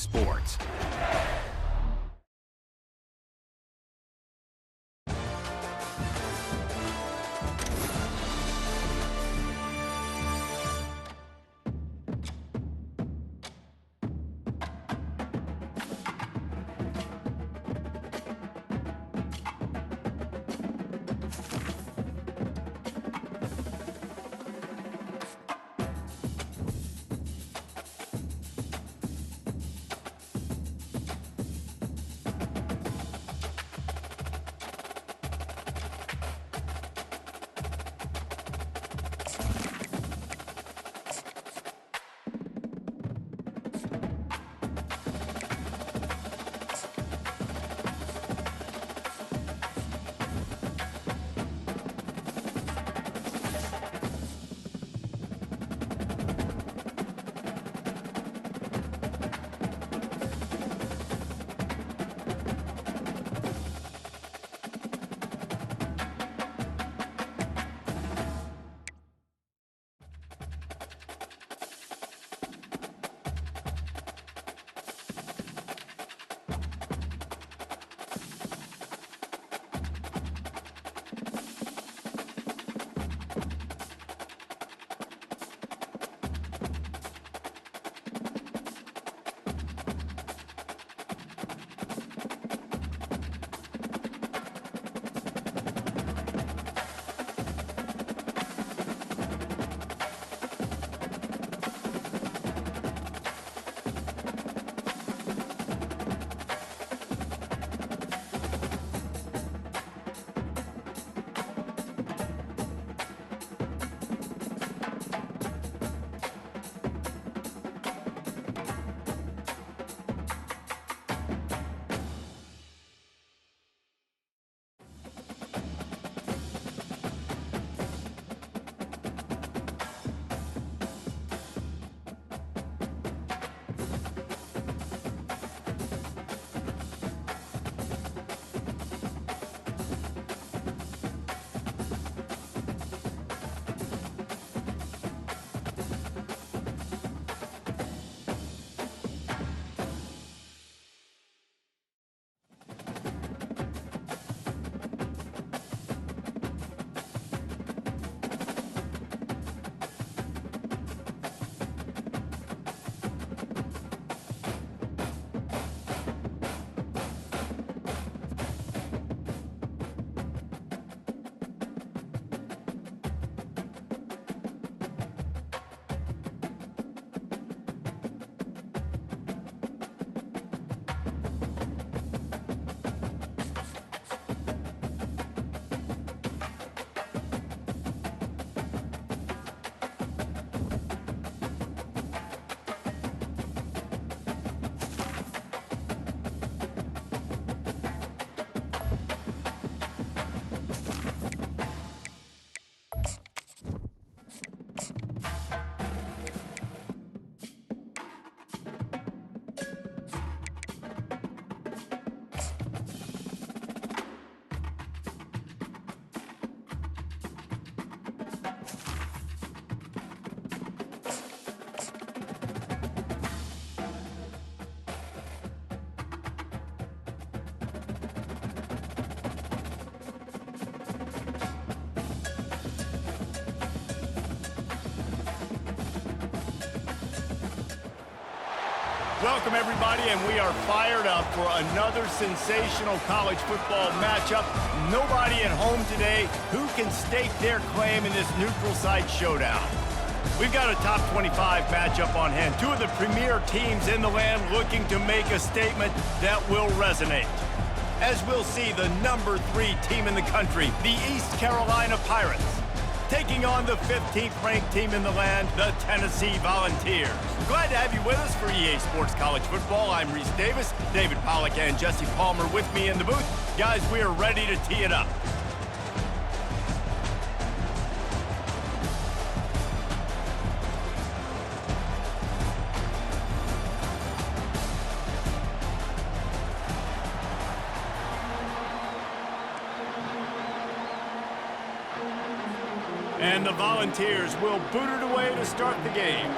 Sports. Welcome, everybody, and we are fired up for another sensational college football matchup. Nobody at home today who can stake their claim in this neutral site showdown. We've got a top 25 matchup on hand. Two of the premier teams in the land looking to make a statement that will resonate. As we'll see, the number 3 team in the country, the East Carolina Pirates, taking on the 15th ranked team in the land, the Tennessee Volunteers. Glad to have you with us for EA Sports College Football. I'm Reese Davis, David Pollack and Jesse Palmer with me in the booth. Guys, we are ready to tee it up. And the Volunteers will boot it away to start the game.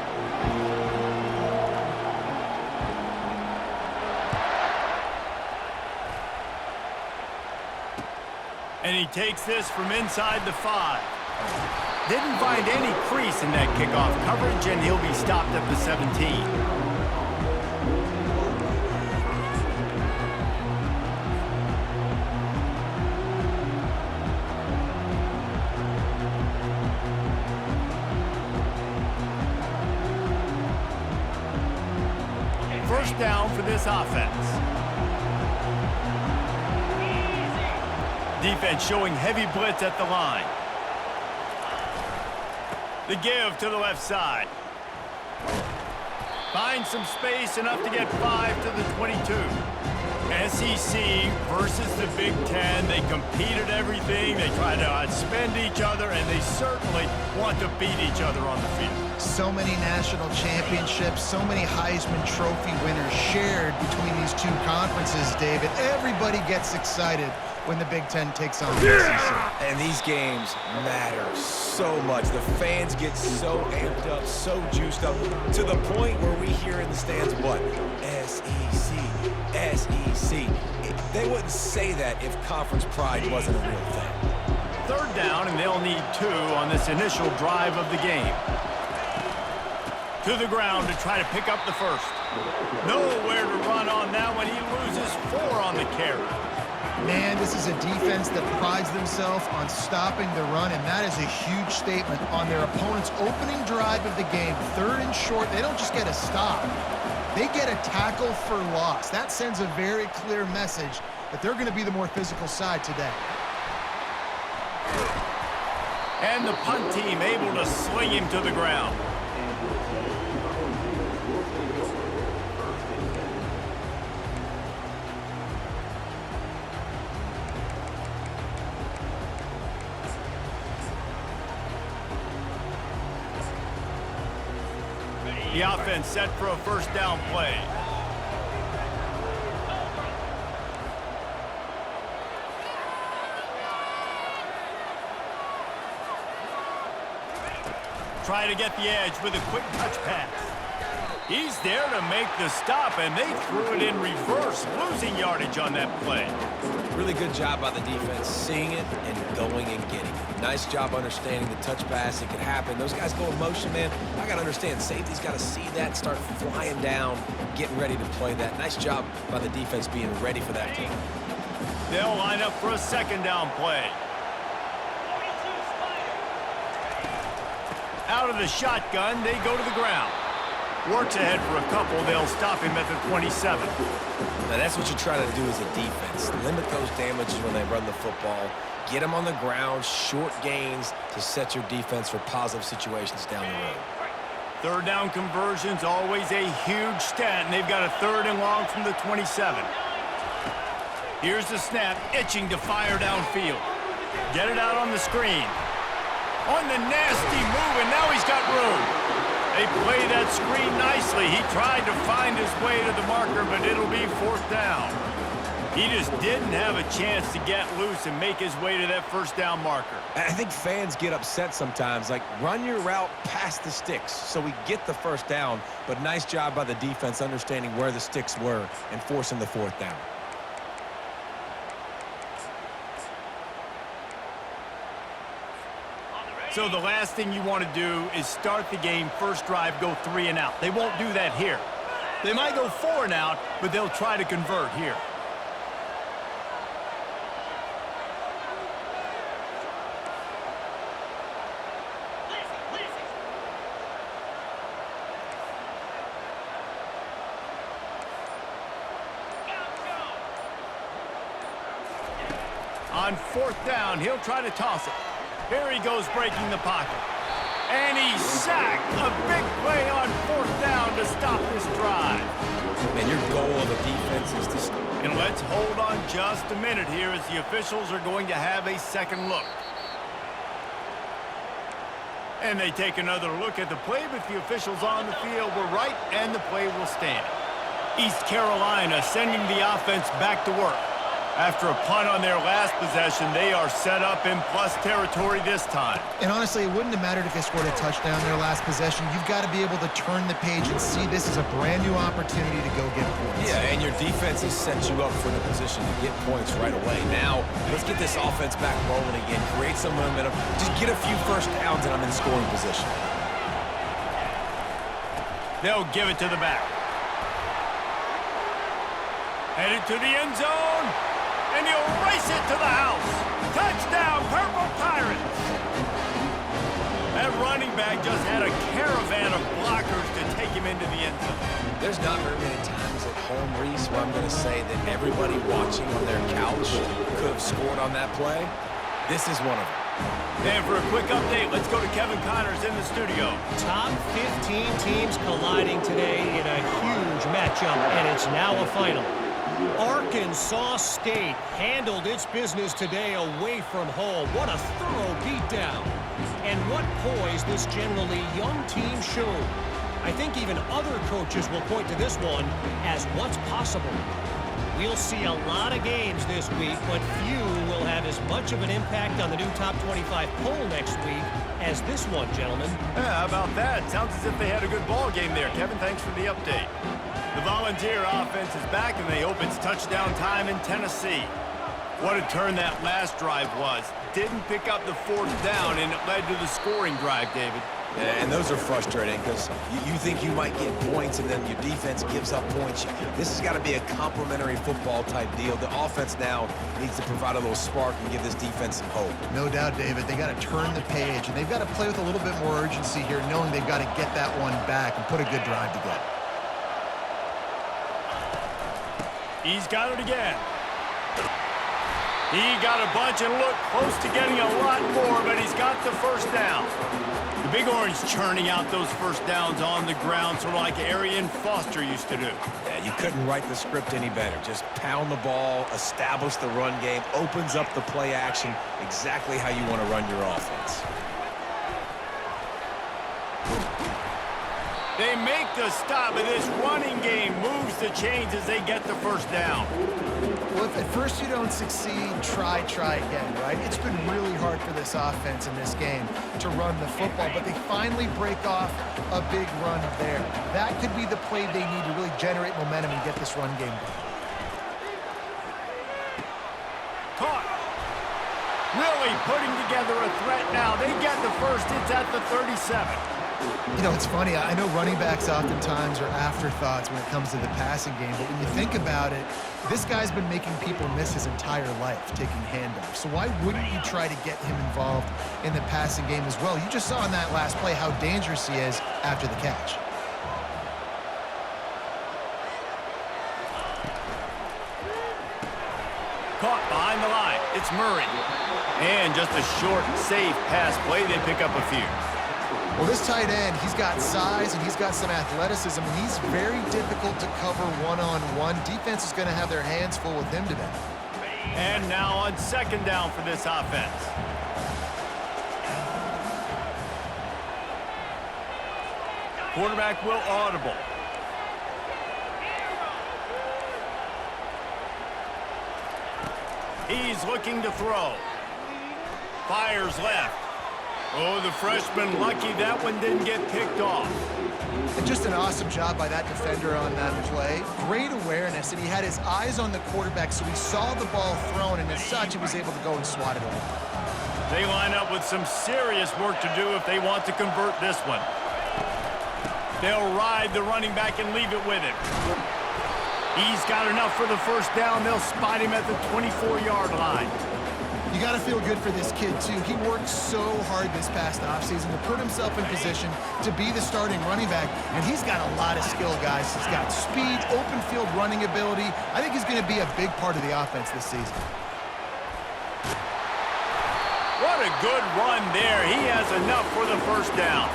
And he takes this from inside the 5. Didn't find any crease in that kickoff coverage, and he'll be stopped at the 17. First down for this offense. Defense showing heavy blitz at the line. The give to the left side. Finds some space, enough to get 5 to the 22. SEC versus the Big Ten. They compete at everything. They try to outspend each other, and they certainly want to beat each other on the field. So many national championships, so many Heisman Trophy winners shared between these two conferences, David. Everybody gets excited when the Big Ten takes on the SEC. And these games matter so much. The fans get so amped up, so juiced up, to the point where we hear in the stands, what? SEC, SEC. They wouldn't say that if conference pride wasn't a real thing. Third down, and they'll need 2 on this initial drive of the game. To the ground to try to pick up the first. Nowhere to run on that one. He loses 4 on the carry. Man, this is a defense that prides themselves on stopping the run, and that is a huge statement on their opponent's opening drive of the game. 3rd and short, they don't just get a stop. They get a tackle for loss. That sends a very clear message that they're going to be the more physical side today. And the punt team able to sling him to the ground. The offense set for a first down play. Try to get the edge with a quick touch pass. He's there to make the stop, and they threw it in reverse, losing yardage on that play. Really good job by the defense, seeing it and going and getting it. Nice job understanding the touch pass. It could happen. Those guys go in motion, man. I got to understand, safety's got to see that, start flying down, getting ready to play that. Nice job by the defense being ready for that play. They'll line up for a second down play. Out of the shotgun, they go to the ground. Works ahead for a couple. They'll stop him at the 27. Now, that's what you try to do as a defense. Limit those damages when they run the football. Get them on the ground, short gains to set your defense for positive situations down the road. Third down conversion's always a huge stat, and they've got a 3rd and long from the 27. Here's the snap, itching to fire downfield. Get it out on the screen. On the nasty move, and now he's got room. They play that screen nicely. He tried to find his way to the marker, but it'll be 4th down. He just didn't have a chance to get loose and make his way to that first down marker. I think fans get upset sometimes, like run your route past the sticks so we get the first down, but nice job by the defense understanding where the sticks were and forcing the 4th down. So the last thing you want to do is start the game, first drive, go 3 and out. They won't do that here. They might go 4 and out, but they'll try to convert here. On 4th down, he'll try to toss it. Here he goes breaking the pocket. And he's sacked. A big play on 4th down to stop this drive. And your goal of a defense is to... And let's hold on just a minute here as the officials are going to have a second look. And they take another look at the play, but the officials on the field were right, and the play will stand. East Carolina sending the offense back to work. After a punt on their last possession, they are set up in plus territory this time. And honestly, it wouldn't have mattered if they scored a touchdown their last possession. You've got to be able to turn the page and see this as a brand new opportunity to go get points. Yeah, and your defense has set you up for the position to get points right away. Now, let's get this offense back rolling again, create some momentum, just get a few first downs, and I'm in scoring position. They'll give it to the back. Headed to the end zone. And he'll race it to the house. Touchdown, Purple Pirates. That running back just had a caravan of blockers to take him into the end zone. There's not very many times at home, Reese, where I'm going to say that everybody watching on their couch could have scored on that play. This is one of them. And for a quick update, let's go to Kevin Connors in the studio. Top 15 teams colliding today in a huge matchup, and it's now a final. Arkansas State handled its business today away from home. What a thorough beatdown. And what poise this generally young team showed. I think even other coaches will point to this one as what's possible. We'll see a lot of games this week, but few will have as much of an impact on the new top 25 poll next week as this one, gentlemen. Yeah, how about that? Sounds as if they had a good ball game there. Kevin, thanks for the update. The Volunteer offense is back, and they hope it's touchdown time in Tennessee. What a turn that last drive was. Didn't pick up the fourth down, and it led to the scoring drive, David. And those are frustrating because you think you might get points and then your defense gives up points. This has got to be a complementary football type deal. The offense now needs to provide a little spark and give this defense some hope. No doubt, David. They got to turn the page, and they've got to play with a little bit more urgency here, knowing they've got to get that one back and put a good drive together. He's got it again. He got a bunch and looked close to getting a lot more, but he's got the first down. The Big Orange churning out those first downs on the ground, sort of like Arian Foster used to do. Yeah, you couldn't write the script any better. Just pound the ball, establish the run game, opens up the play action, exactly how you want to run your offense. They make the stop, and this running game moves the chains as they get the first down. Well, if at first you don't succeed, try again, right? It's been really hard for this offense in this game to run the football, but they finally break off a big run there. That could be the play they need to really generate momentum and get this run game going. Caught. Really putting together a threat now. They get the first. It's at the 37. You know, it's funny. I know running backs oftentimes are afterthoughts when it comes to the passing game, but when you think about it, this guy's been making people miss his entire life taking handoffs. So why wouldn't you try to get him involved in the passing game as well? You just saw in that last play how dangerous he is after the catch. Caught behind the line. It's Murray. And just a short, safe pass play. They pick up a few. Well, this tight end, he's got size and he's got some athleticism, and he's very difficult to cover one-on-one. Defense is going to have their hands full with him today. And now on second down for this offense. Quarterback will audible. He's looking to throw. Fires left. Oh, the freshman lucky that one didn't get picked off. And just an awesome job by that defender on that play. Great awareness, and he had his eyes on the quarterback, so he saw the ball thrown, and as such, he was able to go and swat it away. They line up with some serious work to do if they want to convert this one. They'll ride the running back and leave it with him. He's got enough for the first down. They'll spot him at the 24-yard line. You got to feel good for this kid, too. He worked so hard this past offseason to put himself in position to be the starting running back, and he's got a lot of skill, guys. He's got speed, open field running ability. I think he's going to be a big part of the offense this season. What a good run there. He has enough for the first down.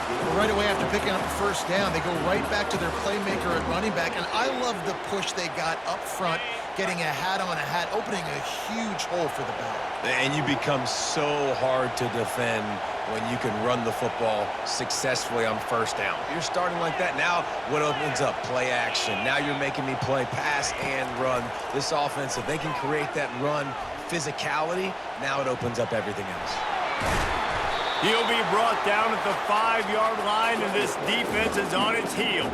Well, right away after picking up the first down, they go right back to their playmaker at running back, and I love the push they got up front, getting a hat on a hat, opening a huge hole for the back. And you become so hard to defend when you can run the football successfully on first down. You're starting like that. Now what opens up? Play action. Now you're making me play pass and run. This offense, if they can create that run physicality, now it opens up everything else. He'll be brought down at the 5-yard line, and this defense is on its heels.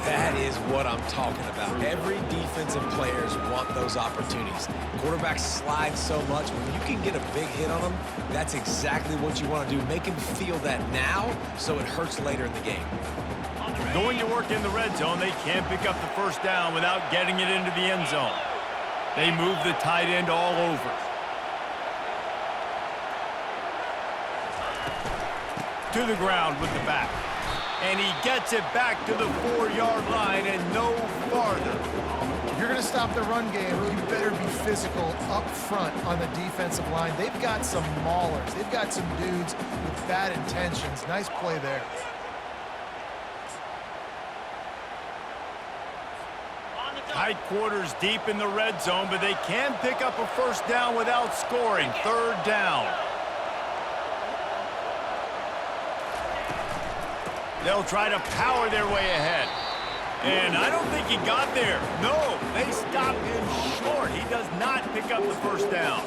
That is what I'm talking about. Every defensive players want those opportunities. Quarterbacks slide so much. When you can get a big hit on them, that's exactly what you want to do. Make him feel that now so it hurts later in the game. Going to work in the red zone, they can't pick up the first down without getting it into the end zone. They move the tight end all over. To the ground with the back. And he gets it back to the 4-yard line and no farther. If you're going to stop the run game, you better be physical up front on the defensive line. They've got some maulers. They've got some dudes with bad intentions. Nice play there. Tight quarters deep in the red zone, but they can pick up a first down without scoring. 3rd down. They'll try to power their way ahead. And I don't think he got there. No, they stopped him short. He does not pick up the first down.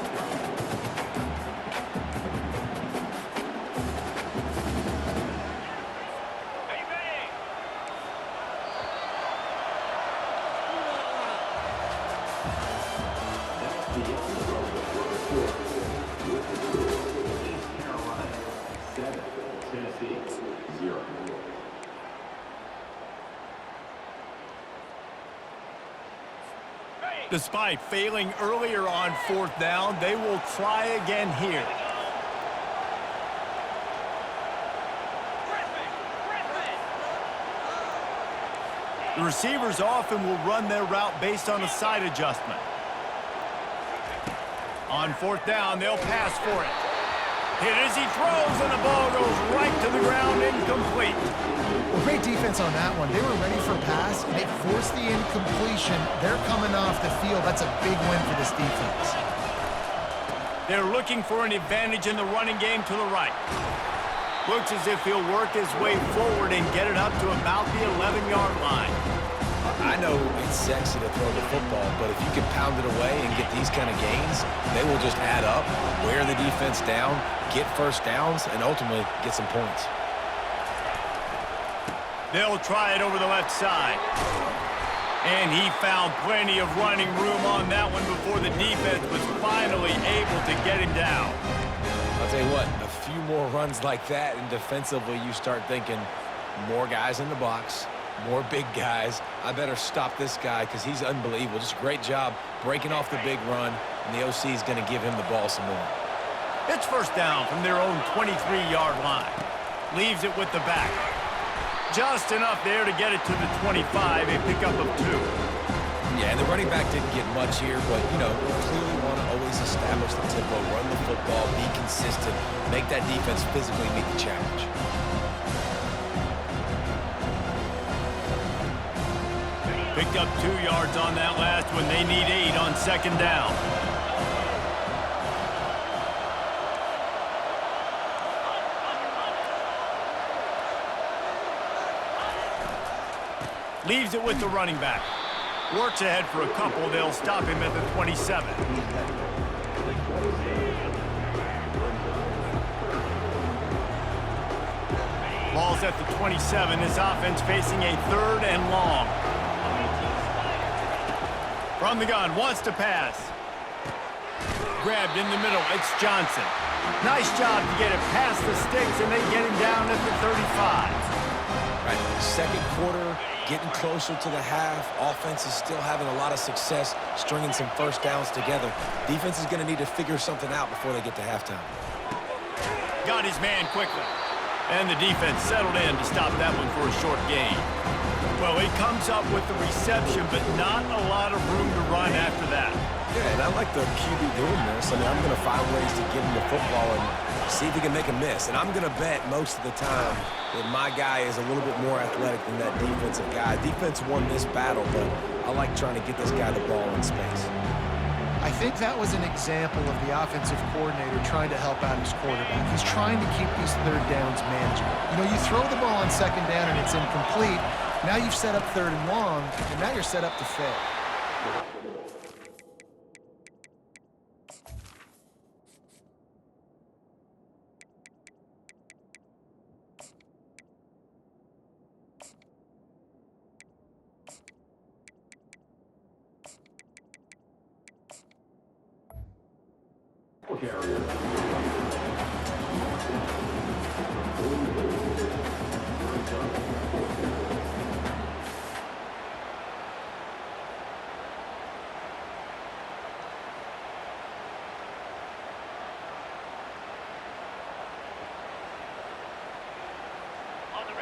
Despite failing earlier on 4th down, they will try again here. The receivers often will run their route based on a side adjustment. On 4th down, they'll pass for it. Hit as he throws, and the ball goes right to the ground, incomplete. Well, great defense on that one. They were ready for pass, and they forced the incompletion. They're coming off the field. That's a big win for this defense. They're looking for an advantage in the running game to the right. Looks as if he'll work his way forward and get it up to about the 11-yard line. I know it's sexy to throw the football, but if you can pound it away and get these kind of gains, they will just add up, wear the defense down, get first downs, and ultimately get some points. They'll try it over the left side. And he found plenty of running room on that one before the defense was finally able to get him down. I'll tell you what, a few more runs like that, and defensively you start thinking more guys in the box, more big guys. I better stop this guy because he's unbelievable. Just a great job breaking off the big run, and the OC is going to give him the ball some more. It's first down from their own 23-yard line. Leaves it with the back. Just enough there to get it to the 25, a pickup of 2. Yeah, and the running back didn't get much here, but, you know, you clearly want to always establish the tempo, run the football, be consistent, make that defense physically meet the challenge. Picked up 2 yards on that last one. They need 8 on 2nd down. Leaves it with the running back. Works ahead for a couple. They'll stop him at the 27. Ball's at the 27. His offense facing a 3rd and long. From the gun, wants to pass. Grabbed in the middle. It's Johnson. Nice job to get it past the sticks, and they get him down at the 35. Right, 2nd quarter, getting closer to the half. Offense is still having a lot of success stringing some first downs together. Defense is going to need to figure something out before they get to halftime. Got his man quickly. And the defense settled in to stop that one for a short gain. Well, he comes up with the reception, but not a lot of room to run after that. Yeah, and I like the QB doing this. I mean, I'm going to find ways to give him the football and see if he can make a miss. And I'm going to bet most of the time that my guy is a little bit more athletic than that defensive guy. Defense won this battle, but I like trying to get this guy the ball in space. I think that was an example of the offensive coordinator trying to help out his quarterback. He's trying to keep these third downs manageable. You know, you throw the ball on second down and it's incomplete. Now you've set up third and long, and now you're set up to fail.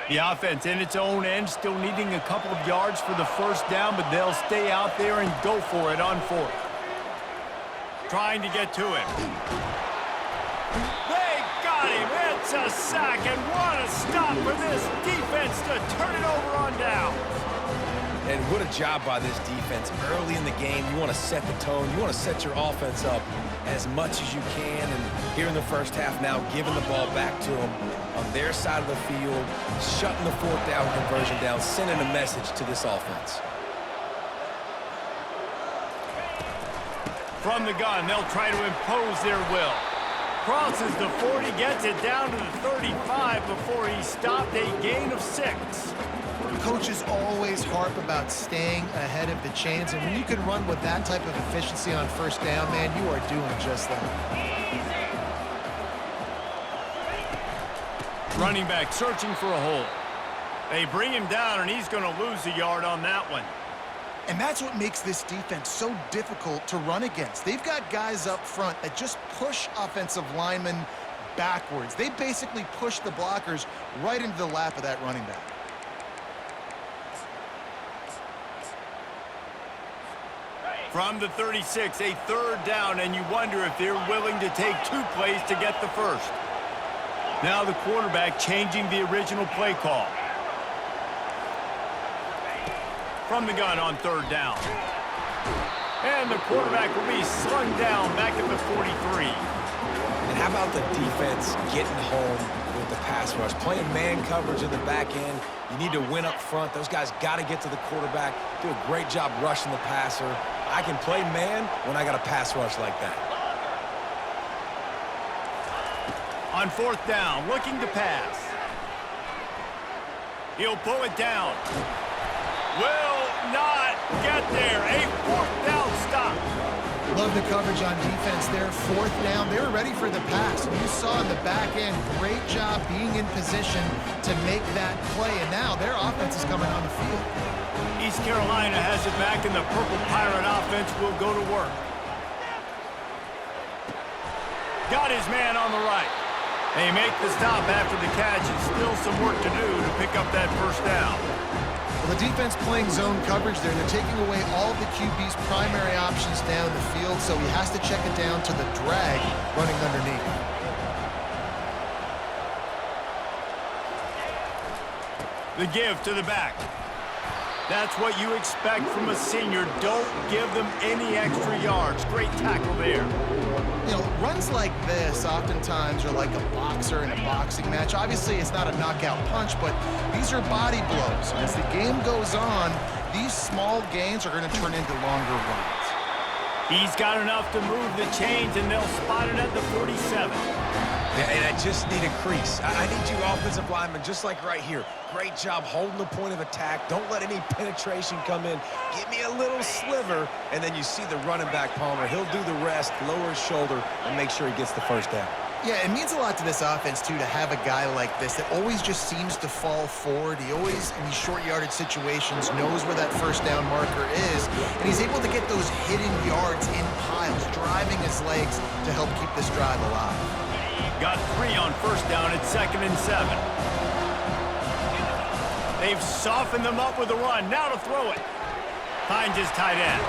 The offense in its own end, still needing a couple of yards for the first down, but they'll stay out there and go for it on fourth. Trying to get to him. They got him. It's a sack, and what a stop for this defense to turn it over on down. And what a job by this defense. Early in the game, you want to set the tone. You want to set your offense up as much as you can. And here in the first half now, giving the ball back to them on their side of the field, shutting the fourth down conversion down, sending a message to this offense. From the gun, they'll try to impose their will. Crosses the 40, gets it down to the 35 before he stopped, a gain of 6. Coaches always harp about staying ahead of the chains, and when you can run with that type of efficiency on first down, man, you are doing just that. Running back searching for a hole. They bring him down, and he's going to lose a yard on that one. And that's what makes this defense so difficult to run against. They've got guys up front that just push offensive linemen backwards. They basically push the blockers right into the lap of that running back. From the 36, a third down, and you wonder if they're willing to take 2 plays to get the first. Now the quarterback changing the original play call. From the gun on third down. And the quarterback will be slung down back at the 43. And how about the defense getting home with the pass rush? Playing man coverage in the back end. You need to win up front. Those guys got to get to the quarterback. Do a great job rushing the passer. I can play man when I got a pass rush like that. On fourth down, looking to pass. He'll pull it down. Will not get there. A fourth down stop. Love the coverage on defense there. Fourth down, they were ready for the pass. And you saw in the back end, great job being in position to make that play. And now their offense is coming on the field. East Carolina has it back, and the Purple Pirate offense will go to work. Got his man on the right. They make the stop after the catch, and still some work to do to pick up that first down. Well, the defense playing zone coverage there. They're taking away all the QB's primary options down the field, so he has to check it down to the drag running underneath. The give to the back. That's what you expect from a senior. Don't give them any extra yards. Great tackle there. You know, runs like this oftentimes are like a boxer in a boxing match. Obviously, it's not a knockout punch, but these are body blows. As the game goes on, these small gains are going to turn into longer runs. He's got enough to move the chains, and they'll spot it at the 47. And I just need a crease. I need you offensive linemen, just like right here. Great job holding the point of attack. Don't let any penetration come in. Give me a little sliver, and then you see the running back, Palmer. He'll do the rest, lower his shoulder, and make sure he gets the first down. Yeah, it means a lot to this offense, too, to have a guy like this that always just seems to fall forward. He always, in these short yardage situations, knows where that first down marker is, and he's able to get those hidden yards in piles, driving his legs to help keep this drive alive. Got 3 on first down at 2nd and 7. They've softened them up with a run. Now to throw it. Finds his tight end.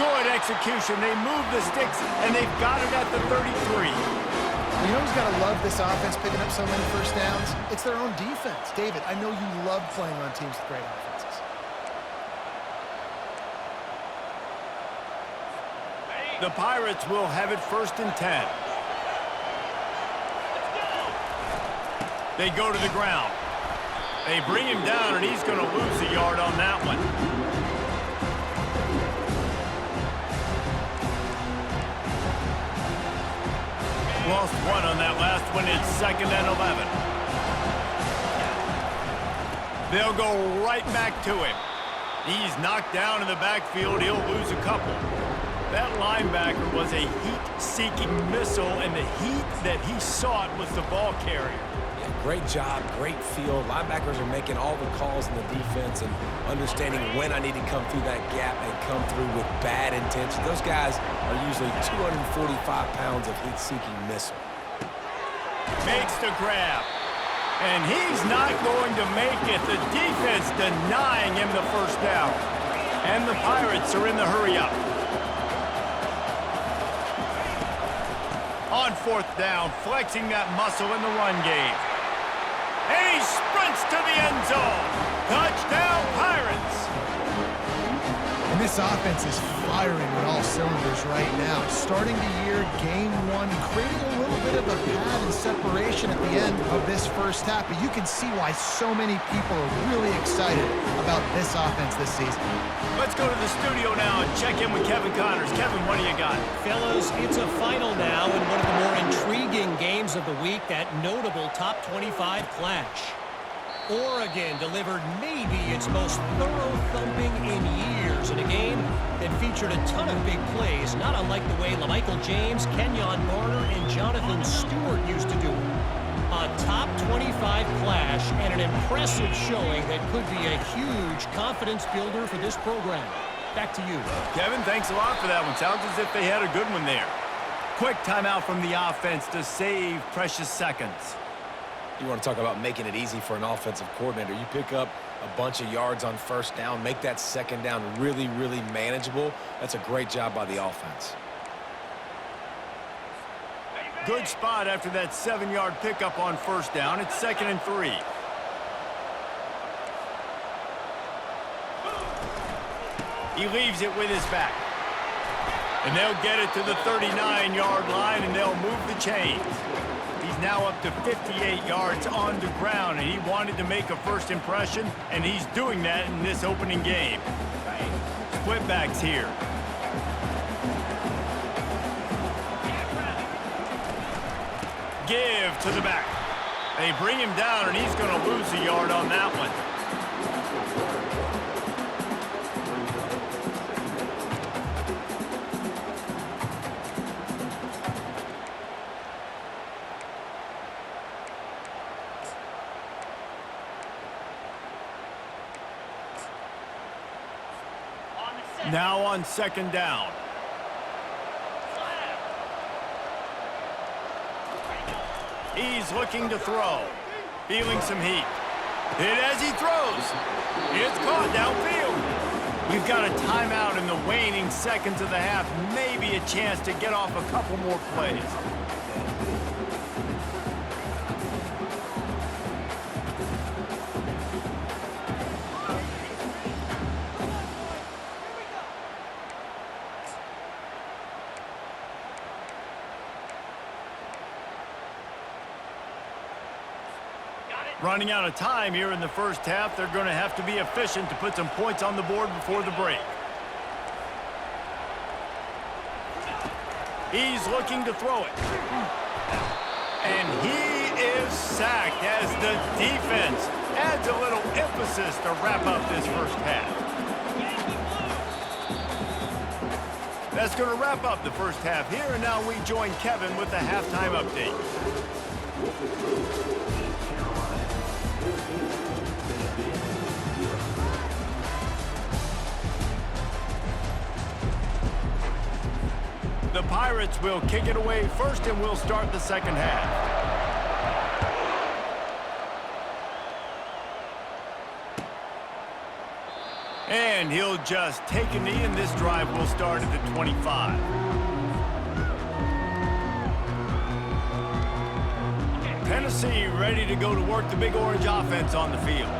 Good execution. They move the sticks, and they've got it at the 33. You know who's got to love this offense picking up so many first downs? It's their own defense. David, I know you love playing on teams with great offenses. The Pirates will have it 1st and 10. They go to the ground. They bring him down, and he's going to lose a yard on that one. Lost one on that last one. It's 2nd and 11. They'll go right back to him. He's knocked down in the backfield. He'll lose a couple. That linebacker was a heat-seeking missile, and the heat that he sought was the ball carrier. Yeah, great job, great field. Linebackers are making all the calls in the defense and understanding when I need to come through that gap and come through with bad intention. Those guys are usually 245 pounds of heat-seeking missile. Makes the grab. And he's not going to make it. The defense denying him the 1st down. And the Pirates are in the hurry-up. On 4th down, flexing that muscle in the run game. And he sprints to the end zone. Touchdown, Pirates. And this offense is firing on all cylinders right now. Starting the year, game 1, creating a little bit of a pad and separation at the end of this 1st half. But you can see why so many people are really excited about this offense this season. Let's go to the studio now and check in with Kevin Connors. Kevin, what do you got? Fellas, it's a final now in one of the more intriguing games of the week, that notable top 25 clash. Oregon delivered maybe its most thorough thumping in years in a game that featured a ton of big plays, not unlike the way LaMichael James, Kenyon Barner, and Jonathan Stewart used to do it. A top 25 clash and an impressive showing that could be a huge confidence builder for this program. Back to you. Kevin, thanks a lot for that one. Sounds as if they had a good one there. Quick timeout from the offense to save precious seconds. You want to talk about making it easy for an offensive coordinator. You pick up a bunch of yards on 1st down, make that 2nd down really, really manageable. That's a great job by the offense. Good spot after that 7-yard pickup on 1st down. It's 2nd and 3. He leaves it with his back. And they'll get it to the 39-yard line, and they'll move the chains. He's now up to 58 yards on the ground, and he wanted to make a 1st impression, and he's doing that in this opening game. Split backs here. Give to the back. They bring him down, and he's going to lose a yard on that one. Now on 2nd down. He's looking to throw. Feeling some heat. Hit as he throws. It's caught downfield. We've got a timeout in the waning seconds of the half. Maybe a chance to get off a couple more plays. Running out of time here in the 1st half. They're going to have to be efficient to put some points on the board before the break. He's looking to throw it. And he is sacked as the defense adds a little emphasis to wrap up this 1st half. That's going to wrap up the 1st half here, and now we join Kevin with the halftime update. The Pirates will kick it away first, and we'll start the 2nd half. And he'll just take a knee, and this drive will start at the 25. Tennessee ready to go to work the Big Orange offense on the field.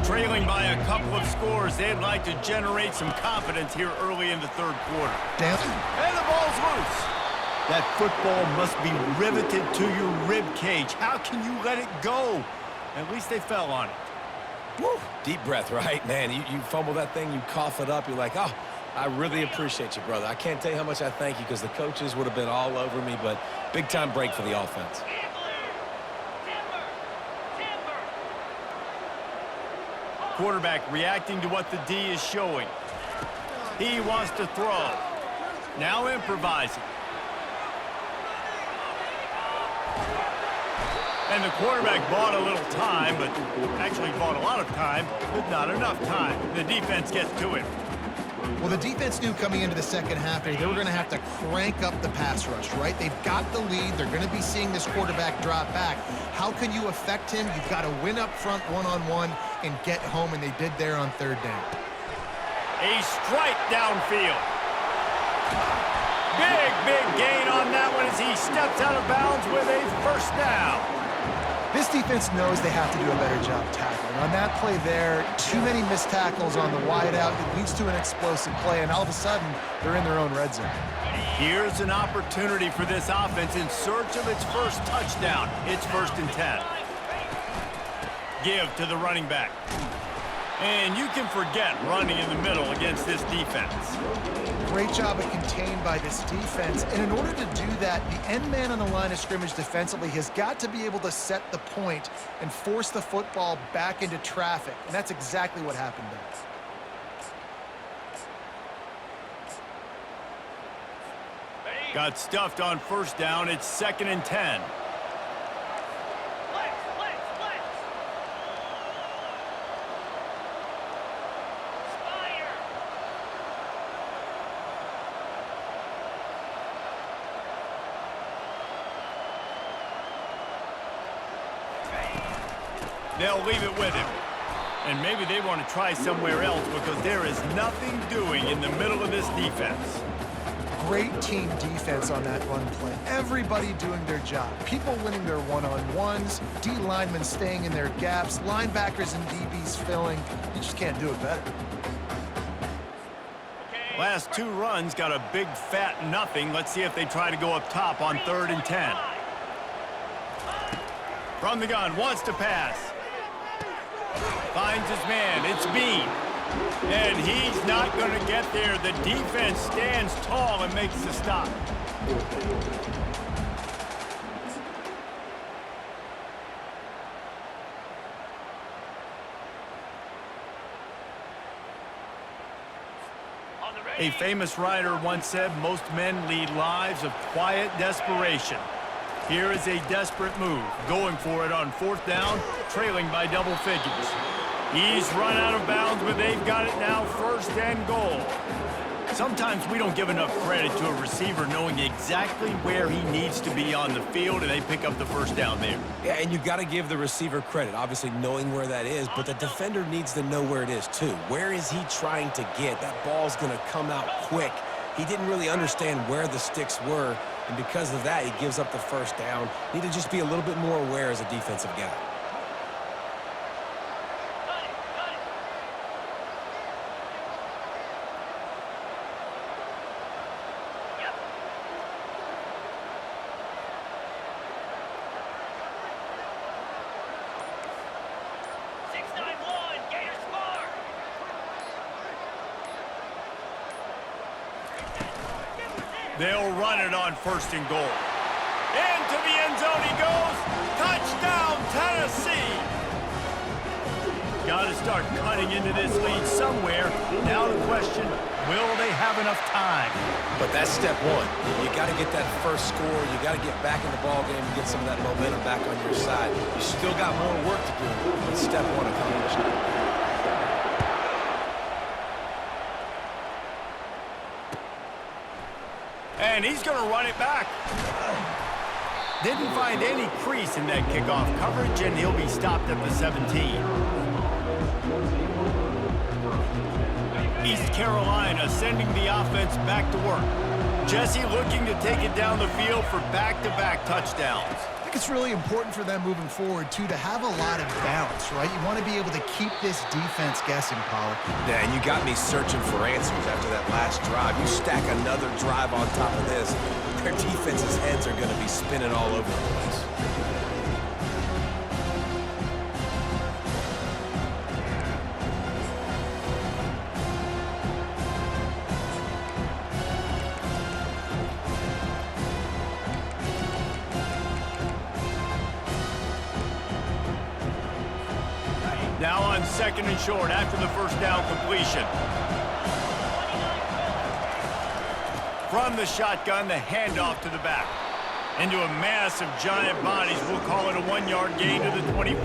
Trailing by a couple of scores, they'd like to generate some confidence here early in the third quarter. Down. And the ball's loose. That football must be riveted to your rib cage. How can you let it go? At least they fell on it. Woo. Deep breath, right? Man, you fumble that thing, you cough it up, you're like, oh, I really appreciate you, brother. I can't tell you how much I thank you because the coaches would have been all over me, but big-time break for the offense. Quarterback reacting to what the D is showing. He wants to throw. Now improvising. And the quarterback bought a little time, but actually bought a lot of time, but not enough time. The defense gets to him. Well, the defense knew coming into the second half they were going to have to crank up the pass rush, right? They've got the lead. They're going to be seeing this quarterback drop back. How can you affect him? You've got to win up front one-on-one and get home, and they did there on third down. A strike downfield. Big gain on that one as he steps out of bounds with a first down. This defense knows they have to do a better job tackling. On that play there, too many missed tackles on the wideout. It leads to an explosive play, and all of a sudden, they're in their own red zone. Here's an opportunity for this offense in search of its first touchdown. It's 1st and 10. Give to the running back. And you can forget running in the middle against this defense. Great job at contained by this defense. And in order to do that, the end man on the line of scrimmage defensively has got to be able to set the point and force the football back into traffic. And that's exactly what happened there. Got stuffed on first down. It's 2nd and 10. They'll leave it with him. And maybe they want to try somewhere else because there is nothing doing in the middle of this defense. Great team defense on that run play. Everybody doing their job. People winning their one-on-ones, D linemen staying in their gaps, linebackers and DBs filling. You just can't do it better. Last 2 runs got a big fat nothing. Let's see if they try to go up top on 3rd and 10. From the gun, wants to pass. Finds his man. It's Bean. And he's not going to get there. The defense stands tall and makes the stop. A famous writer once said, most men lead lives of quiet desperation. Here is a desperate move, going for it on 4th down, trailing by double figures. He's run out of bounds, but they've got it now 1st and goal. Sometimes we don't give enough credit to a receiver knowing exactly where he needs to be on the field, and they pick up the first down there. Yeah, and you've got to give the receiver credit, obviously knowing where that is, but the defender needs to know where it is too. Where is he trying to get? That ball's going to come out quick. He didn't really understand where the sticks were, and because of that, he gives up the first down. Need to just be a little bit more aware as a defensive guy. They'll run it on 1st and goal. Into the end zone he goes. Touchdown, Tennessee. Got to start cutting into this lead somewhere. Now the question, will they have enough time? But that's step one. You got to get that first score. You got to get back in the ball game and get some of that momentum back on your side. You still got more work to do, but step one accomplished. And he's going to run it back. Didn't find any crease in that kickoff coverage, and he'll be stopped at the 17. East Carolina sending the offense back to work. Jesse looking to take it down the field for back-to-back touchdowns. think it's really important for them moving forward, too, to have a lot of balance, right? You want to be able to keep this defense guessing, Pollard. Yeah, and you got me searching for answers after that last drive. You stack another drive on top of this, their defense's heads are going to be spinning all over the place. Now on second and short after the first down completion. From the shotgun, the handoff to the back. Into a mass of giant bodies. We'll call it a 1-yard gain to the 24.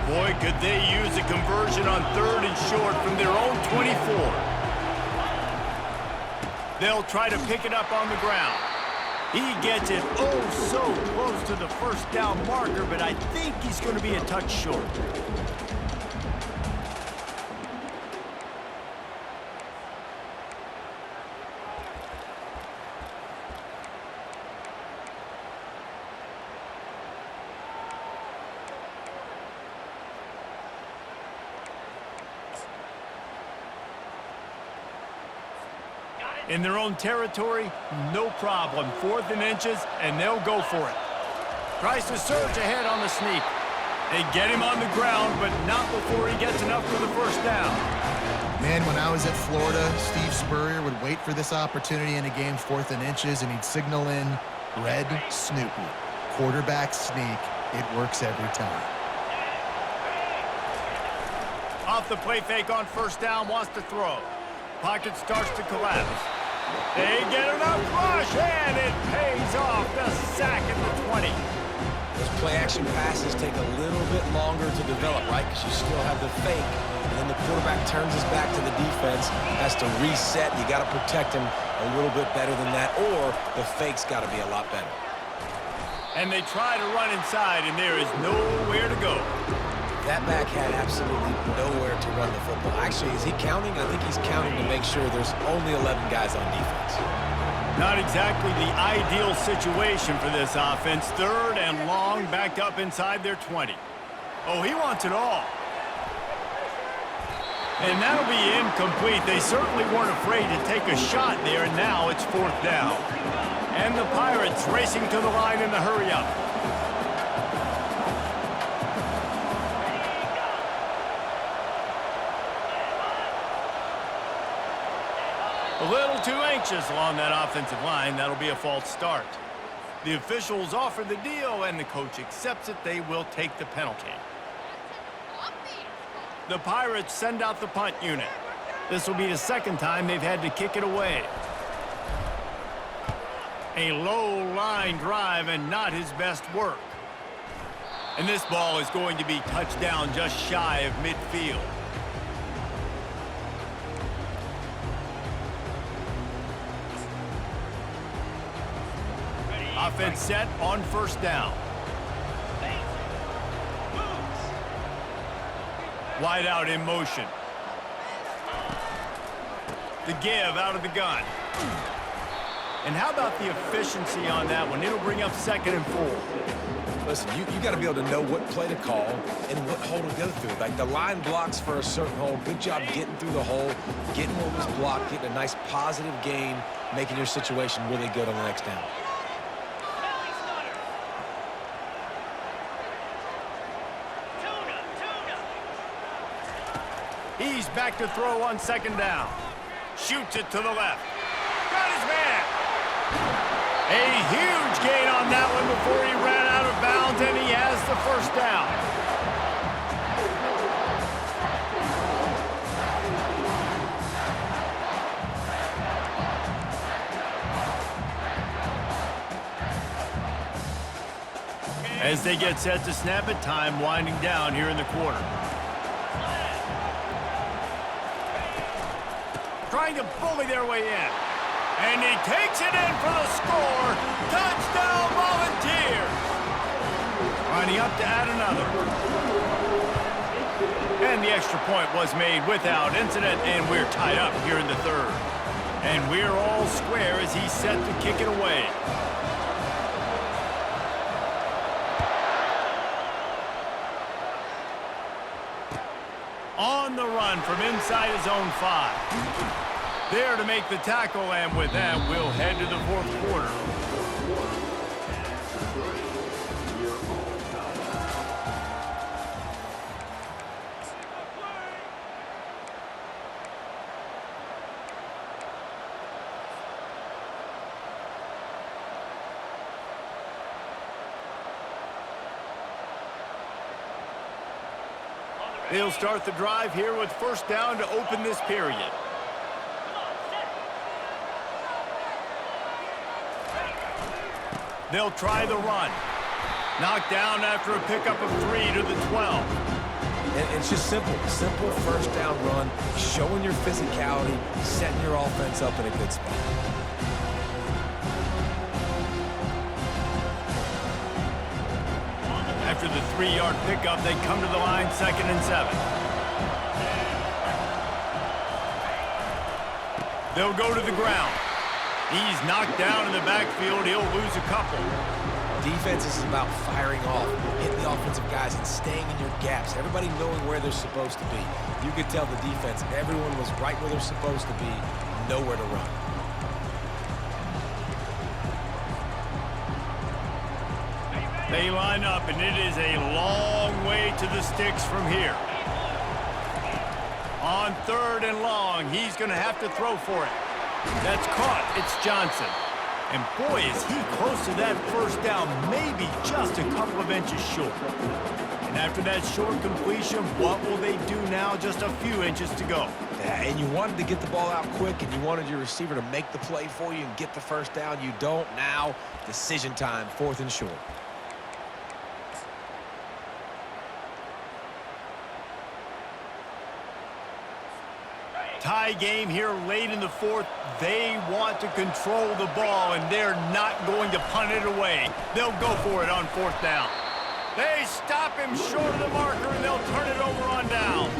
Boy, could they use a conversion on third and short from their own 24. They'll try to pick it up on the ground. He gets it oh so close to the first down marker, but I think he's going to be a touch short. In their own territory, no problem. 4th and inches, and they'll go for it. Tries to surge ahead on the sneak. They get him on the ground, but not before he gets enough for the first down. Man, when I was at Florida, Steve Spurrier would wait for this opportunity in a game, 4th and inches, and he'd signal in Red Snoopy. Quarterback sneak. It works every time. Off the play fake on first down, wants to throw. Pocket starts to collapse. They get enough rush, and it pays off. The sack at the 20. Those play-action passes take a little bit longer to develop, right? Because you still have the fake, and then the quarterback turns his back to the defense, has to reset. You got to protect him a little bit better than that, or the fake's got to be a lot better. And they try to run inside, and there is nowhere to go. That back had absolutely nowhere to run the football. Actually, is he counting? I think he's counting to make sure there's only 11 guys on defense. Not exactly the ideal situation for this offense. 3rd and long, backed up inside their 20. Oh, he wants it all. And that'll be incomplete. They certainly weren't afraid to take a shot there, and now it's 4th down. And the Pirates racing to the line in the hurry-up. A little too anxious along that offensive line. That'll be a false start. The officials offer the deal, and the coach accepts it. They will take the penalty. The Pirates send out the punt unit. This will be the second time they've had to kick it away. A low line drive and not his best work. And this ball is going to be touched down just shy of midfield. Offense set on first down. Wide out in motion. The give out of the gun. And how about the efficiency on that one? It'll bring up 2nd and 4. Listen, you got to be able to know what play to call and what hole to go through. Like the line blocks for a certain hole. Good job getting through the hole, getting what was blocked, getting a nice positive gain, making your situation really good on the next down. He's back to throw on 2nd down. Shoots it to the left. Got his man. A huge gain on that one before he ran out of bounds, and he has the first down. As they get set to snap it, time winding down here in the quarter. Trying to bully their way in. And he takes it in for the score. Touchdown Volunteers. Lining up to add another. And the extra point was made without incident, and we're tied up here in the third. And we're all square as he's set to kick it away. On the run from inside his own 5. There to make the tackle, and with that, we'll head to the fourth quarter. They'll start the drive here with first down to open this period. They'll try the run. Knocked down after a pickup of 3 to the 12. And it's just simple first down run, showing your physicality, setting your offense up in a good spot. After the 3-yard pickup, they come to the line 2nd and 7. They'll go to the ground. He's knocked down in the backfield. He'll lose a couple. Defense is about firing off, hitting the offensive guys and staying in your gaps. Everybody knowing where they're supposed to be. You could tell the defense, everyone was right where they're supposed to be, nowhere to run. They line up, and it is a long way to the sticks from here. On 3rd and long, he's going to have to throw for it. That's caught. It's Johnson. And boy, is he close to that first down, maybe just a couple of inches short. And after that short completion, what will they do now? Just a few inches to go. Yeah, and you wanted to get the ball out quick, and you wanted your receiver to make the play for you and get the first down. You don't now. Decision time, 4th and short. Tie game here late in the 4th. They want to control the ball, and they're not going to punt it away. They'll go for it on 4th down. They stop him short of the marker, and they'll turn it over on downs.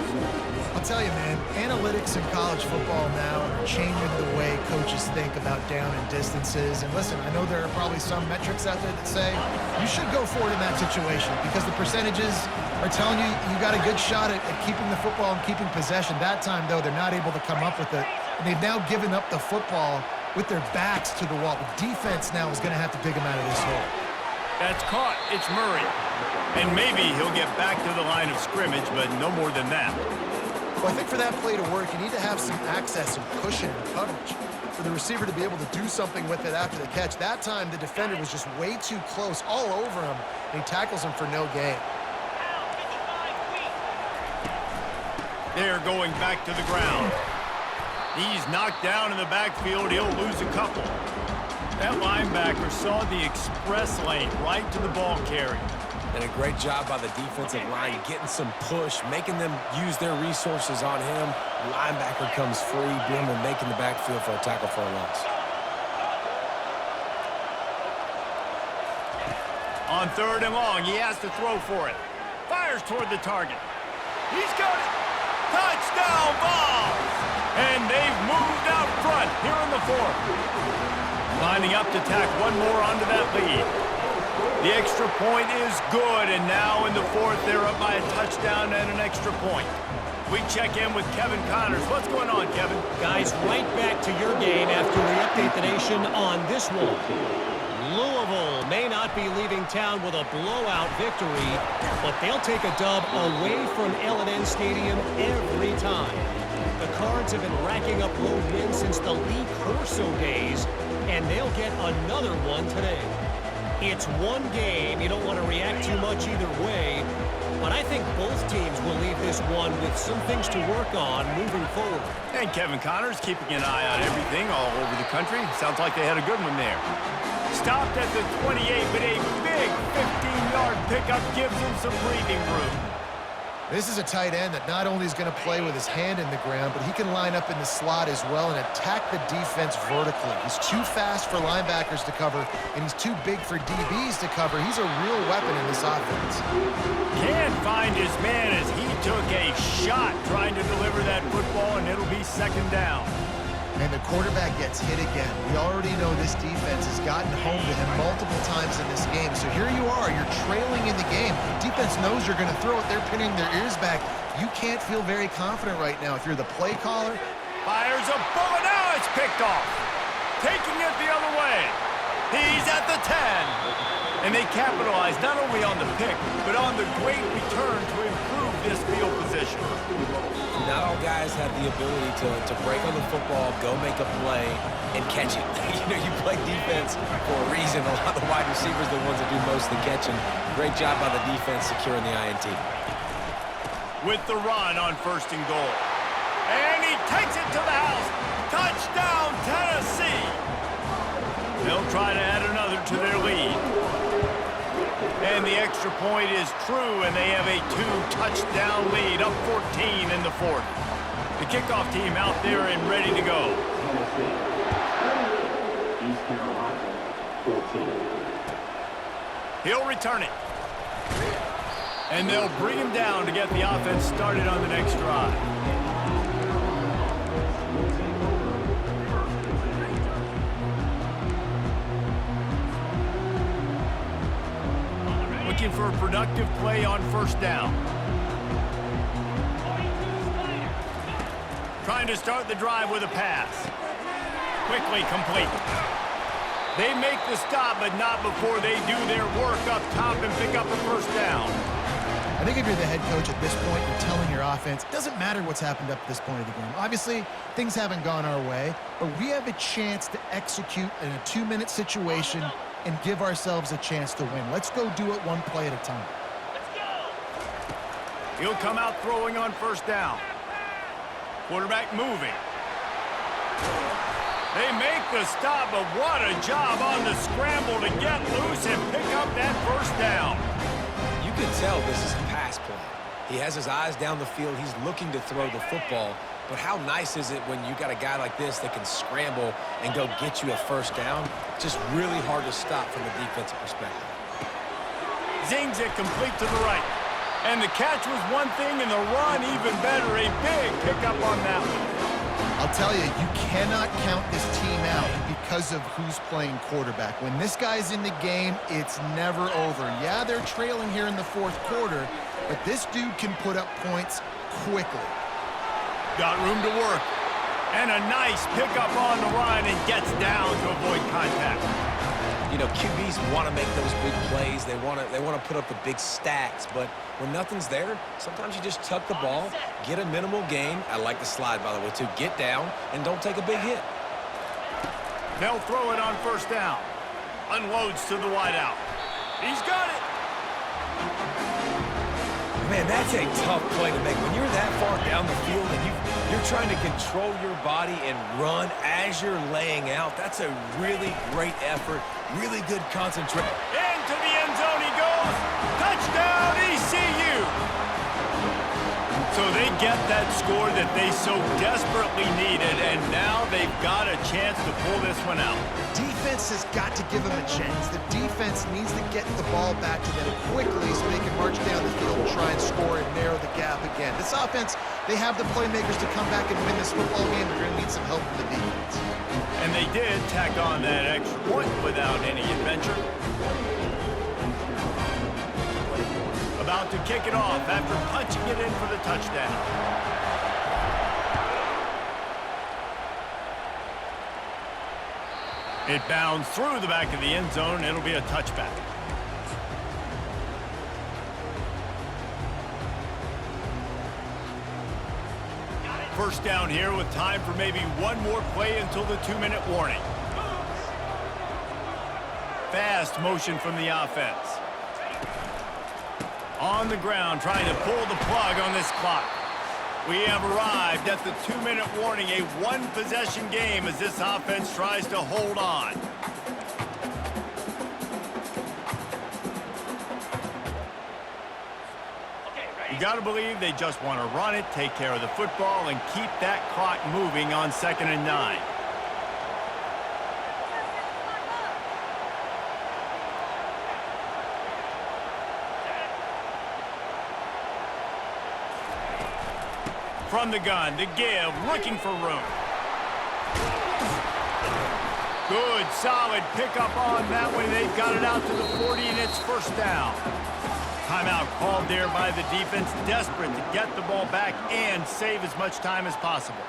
I'll tell you, man, analytics in college football now are changing the way coaches think about down and distances. And listen, I know there are probably some metrics out there that say you should go for it in that situation because the percentages are telling you you got a good shot at keeping the football and keeping possession. That time, though, they're not able to come up with it. And they've now given up the football with their backs to the wall. The defense now is going to have to dig them out of this hole. That's caught. It's Murray. And maybe he'll get back to the line of scrimmage, but no more than that. Well, I think for that play to work, you need to have some access, some cushion and coverage for the receiver to be able to do something with it after the catch. That time, the defender was just way too close, all over him, and he tackles him for no gain. They're going back to the ground. He's knocked down in the backfield. He'll lose a couple. That linebacker saw the express lane right to the ball carrier. And a great job by the defensive line, getting some push, making them use their resources on him. Linebacker comes free, Boomer making the backfield for a tackle for a loss. On 3rd and long, he has to throw for it. Fires toward the target. He's got it. Touchdown, Vols! And they've moved out front here in the 4th. Lining up to tack one more onto that lead. The extra point is good, and now in the 4th, they're up by a touchdown and an extra point. We check in with Kevin Connors. What's going on, Kevin? Guys, right back to your game after we update the nation on this one. Louisville may not be leaving town with a blowout victory, but they'll take a dub away from L&N Stadium every time. The Cards have been racking up road wins since the Lee Corso days, and they'll get another one today. It's one game. You don't want to react too much either way, but I think both teams will leave this one with some things to work on moving forward. And Kevin Connors keeping an eye on everything all over the country. Sounds like they had a good one there. Stopped at the 28, but a big 15-yard pickup gives him some breathing room. This is a tight end that not only is going to play with his hand in the ground, but he can line up in the slot as well and attack the defense vertically. He's too fast for linebackers to cover, and he's too big for DBs to cover. He's a real weapon in this offense. Can't find his man as he took a shot trying to deliver that football, and it'll be second down. And the quarterback gets hit again. We already know this defense has gotten home to him multiple times in this game. So here you are, you're trailing in the game. Defense knows you're going to throw it. They're pinning their ears back. You can't feel very confident right now if you're the play caller. Fires a bullet. Now it's picked off. Taking it the other way. He's at the 10. And they capitalize not only on the pick, but on the great return to improve this field position. Not all guys have the ability to break on the football, go make a play, and catch it. You play defense for a reason. A lot of the wide receivers are the ones that do most of the catching. Great job by the defense securing the INT. With the run on 1st and goal. And he takes it to the house. Touchdown, Tennessee. They'll try to add another to their lead. And the extra point is true, and they have a 2-touchdown lead, up 14 in the 4th. The kickoff team out there and ready to go. He'll return it. And they'll bring him down to get the offense started on the next drive. Looking for a productive play on 1st down. Trying to start the drive with a pass. Quickly complete. They make the stop, but not before they do their work up top and pick up a 1st down. I think if you're the head coach at this point, you're telling your offense, it doesn't matter what's happened up to this point of the game. Obviously, things haven't gone our way, but we have a chance to execute in a 2-minute situation and give ourselves a chance to win. Let's go do it one play at a time. He'll come out throwing on 1st down. Quarterback moving. They make the stop, but what a job on the scramble to get loose and pick up that 1st down. You can tell this is a pass play. He has his eyes down the field. He's looking to throw the football. But how nice is it when you got a guy like this that can scramble and go get you a 1st down? Just really hard to stop from a defensive perspective. Zings it complete to the right. And the catch was one thing, and the run even better. A big pickup on that one. I'll tell you, you cannot count this team out because of who's playing quarterback. When this guy's in the game, it's never over. Yeah, they're trailing here in the 4th quarter, but this dude can put up points quickly. Got room to work. And a nice pickup on the run and gets down to avoid contact. You know, QBs want to make those big plays. They want to put up the big stats, but when nothing's there, sometimes you just tuck the ball, get a minimal gain. I like the slide, by the way, too. Get down and don't take a big hit. They'll throw it on 1st down. Unloads to the wideout. He's got it. Man, that's a tough play to make. When you're that far down the field and you're trying to control your body and run as you're laying out, that's a really great effort, really good concentration. Into the end zone he goes. Touchdown, ECU. So they get that score that they so desperately needed, and now they've got a chance to pull this one out. Defense has got to give them a chance. The defense needs to get the ball back to them quickly so they can march down the field and try and score and narrow the gap again. This offense, they have the playmakers to come back and win this football game. They're going to need some help from the defense. And they did tack on that extra point without any adventure. About to kick it off after punching it in for the touchdown. It bounds through the back of the end zone. It'll be a touchback. First down here with time for maybe one more play until the 2-minute warning. Fast motion from the offense. On the ground, trying to pull the plug on this clock. We have arrived at the 2-minute warning, a one-possession game as this offense tries to hold on. got to believe they just want to run it, take care of the football, and keep that clock moving on 2nd and 9. From the gun, to give, looking for room. Good, solid pickup on that one. They've got it out to the 40, and it's first down. Timeout called there by the defense, desperate to get the ball back and save as much time as possible.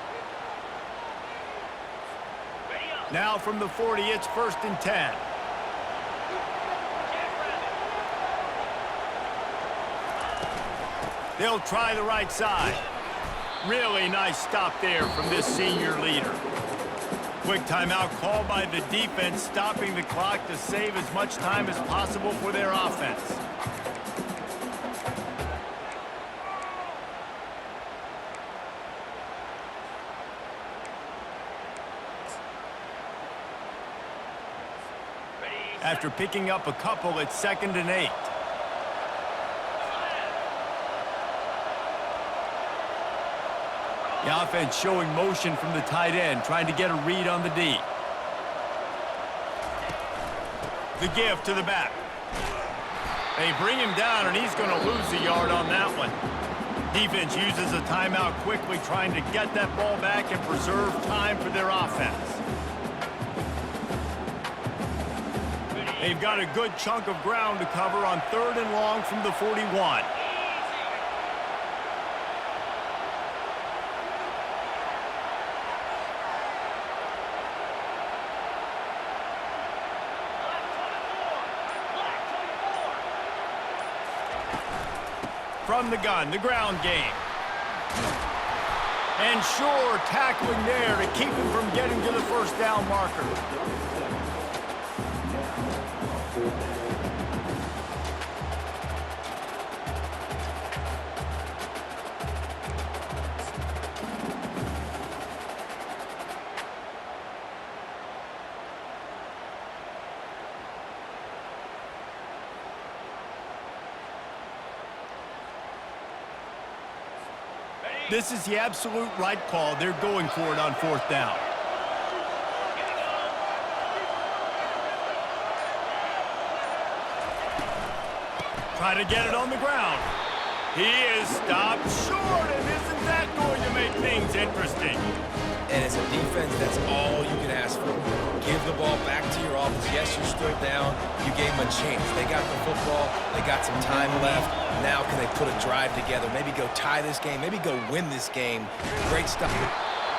Now from the 40, it's 1st and 10. They'll try the right side. Really nice stop there from this senior leader. Quick timeout called by the defense, stopping the clock to save as much time as possible for their offense. After picking up a couple, it's 2nd and 8. The offense showing motion from the tight end, trying to get a read on the D. The give to the back. They bring him down, and he's going to lose a yard on that one. Defense uses a timeout quickly, trying to get that ball back and preserve time for their offense. They've got a good chunk of ground to cover on 3rd and long from the 41. From the gun, the ground game. And sure, tackling there to keep him from getting to the first down marker. This is the absolute right call. They're going for it on 4th down. Try to get it on the ground. He is stopped short, and isn't that going to make things interesting? And as a defense, that's all you can ask for. Give the ball back to your offense. Yes, you're still down. You gave them a chance. They got the football. They got some time left. Now can they put a drive together? Maybe go tie this game. Maybe go win this game. Great stuff.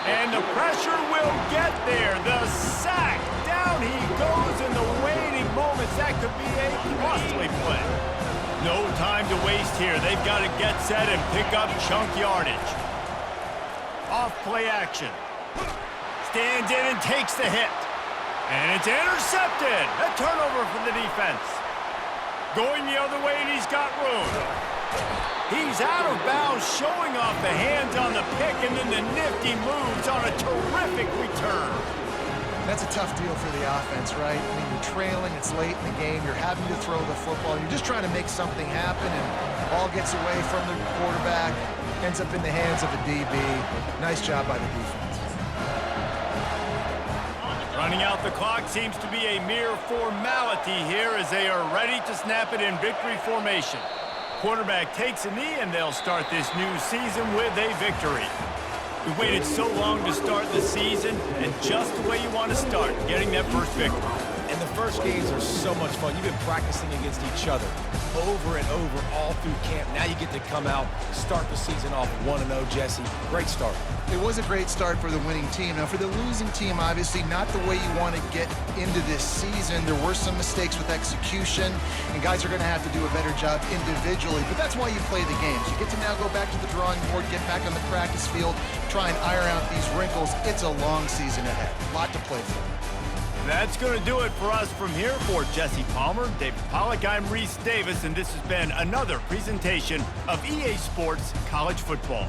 And the pressure will get there. The sack. Down he goes in the waiting moments. That could be a costly play. No time to waste here. They've got to get set and pick up chunk yardage. Off play action. Stands in and takes the hit. And it's intercepted. A turnover for the defense. Going the other way, and he's got room. He's out of bounds, showing off the hands on the pick, and then the nifty moves on a terrific return. That's a tough deal for the offense, right? I mean, you're trailing, it's late in the game, you're having to throw the football, you're just trying to make something happen, and ball gets away from the quarterback, ends up in the hands of a DB. Nice job by the defense. Running out the clock seems to be a mere formality here as they are ready to snap it in victory formation. Quarterback takes a knee, and they'll start this new season with a victory. We waited so long to start the season, and just the way you want to start, getting that first victory. And the first games are so much fun. You've been practicing against each other over and over all through camp. Now you get to come out, start the season off 1-0, Jesse. Great start. It was a great start for the winning team. Now, for the losing team, obviously not the way you want to get into this season. There were some mistakes with execution, and guys are going to have to do a better job individually. But that's why you play the games. You get to now go back to the drawing board, get back on the practice field, try and iron out these wrinkles. It's a long season ahead. A lot to play for. That's going to do it for us from here. For Jesse Palmer, David Pollack, I'm Reese Davis, and this has been another presentation of EA Sports College Football.